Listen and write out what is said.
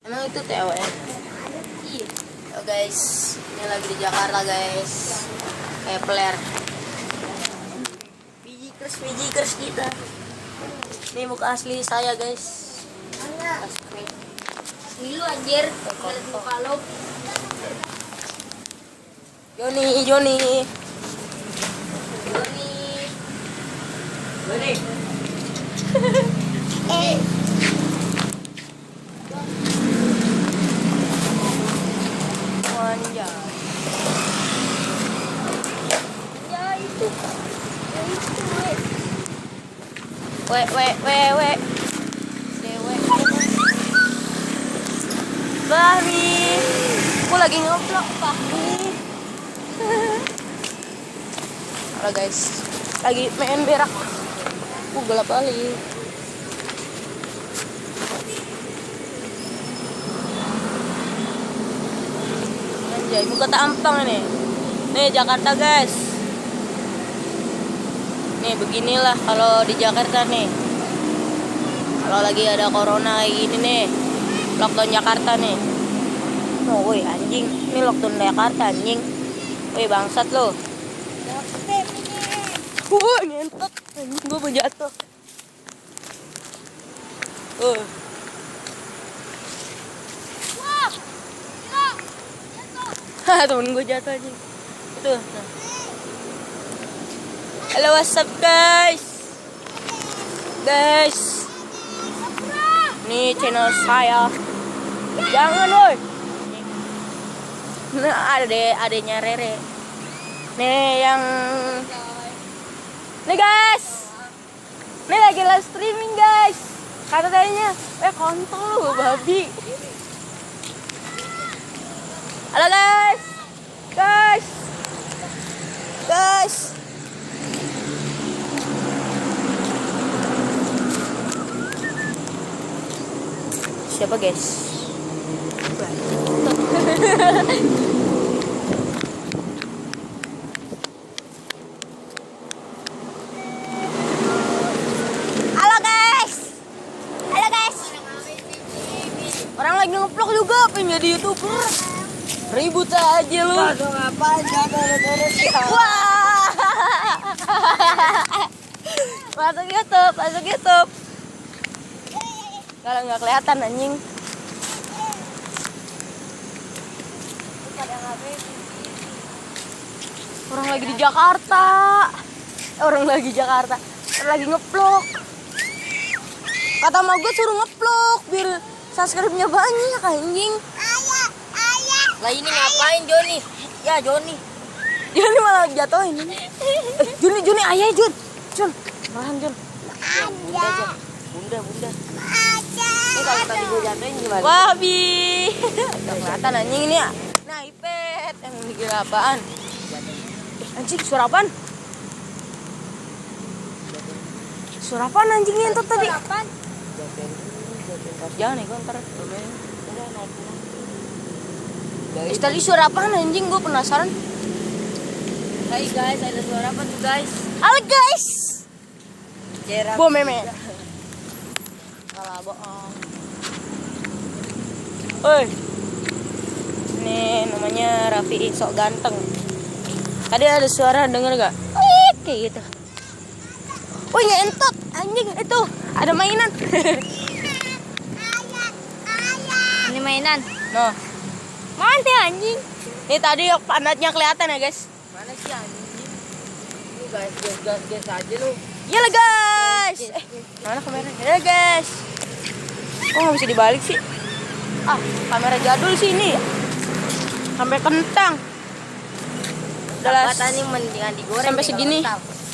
Emang itu TWN? Iya. Oh guys, ini lagi di Jakarta guys. Kayak peler. Biji kers kita. Ini muka asli saya guys. Asli. Lu anjir, muka lo. Joni. Wanja. Ya itu. We. Dewe. Fahmi. Aku lagi nge-vlog Fahmi. Halo guys. Lagi main berak. Gelap kali. Anjay, muka tampang ini. Nih Jakarta guys. Nih beginilah kalau di Jakarta nih. Kalau lagi ada corona kayak gini nih. Lockdown Jakarta nih. Oh woi anjing. Ini lockdown Jakarta anjing. Woi bangsat lo. Wah ngentot. Anjing gue mau jatuh. Wah, temen gue jatuh aja. Itu. Halo WhatsApp guys. Nih channel saya. Jangan woi. Nah adenya Rere. Nih yang nih guys. Nih lagi live streaming guys. Kata tadinya, kontol lu babi. Halo guys. Siapa guys? Orang lagi nge-vlog juga, pengen jadi YouTuber. Ribut aja lu. Masuk ngapain? Wah. Masuk YouTube. Kalau nggak kelihatan anjing. Orang lagi di Jakarta. Orang lagi nge-vlog. Kata mau gue suruh nge-vlog biar subscribe-nya banyak anjing. Lah ini ngapain Joni? Ya Joni malah jatuhin. Joni ayah Jun. Malahan Jun. Bunda. Ini kalau tadi gue jatuhin gimana? Wah bi. Udah kelihatan anjing ini ya. Nah iPad yang mikir apaan? Anjing suara apaan? Suara apaan anjingnya itu tadi? Jangan nih gue ntar. Tadi suara apaan anjing, gue penasaran. Hai guys, ada suara apa tuh guys? Halo guys. Bo meme. Salah bohong. Oi. Ini namanya Raffi sok ganteng. Tadi ada suara denger gak? Kayak gitu. Woi ngentot anjing itu ada mainan. Ini mainan. Noh. Mana anjing? Ini tadi pantatnya kelihatan ya guys. Mana sih anjing? Ini guys, gas aja lu. Iya lah guys. Mana kameranya? Ya guys. Kok nggak bisa dibalik sih? Kamera jadul sih ini. Sampai kentang. Udah lah. Tadi mendingan digoreng. Sampai segini.